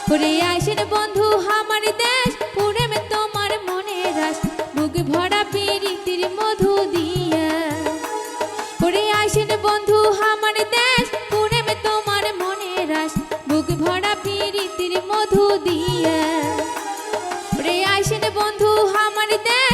ওরে আইসেন বন্ধু আমার দেশ পুরে মে তোমার মনে রাস বুক ভরা প্রীতির মধু দিয়া ওরে আইসেন বন্ধু আমার দেশ পুরে মে তোমার মনে রাস বুক ভরা প্রীতির মধু দিয়া ওরে আইসেন বন্ধু আমার দেশ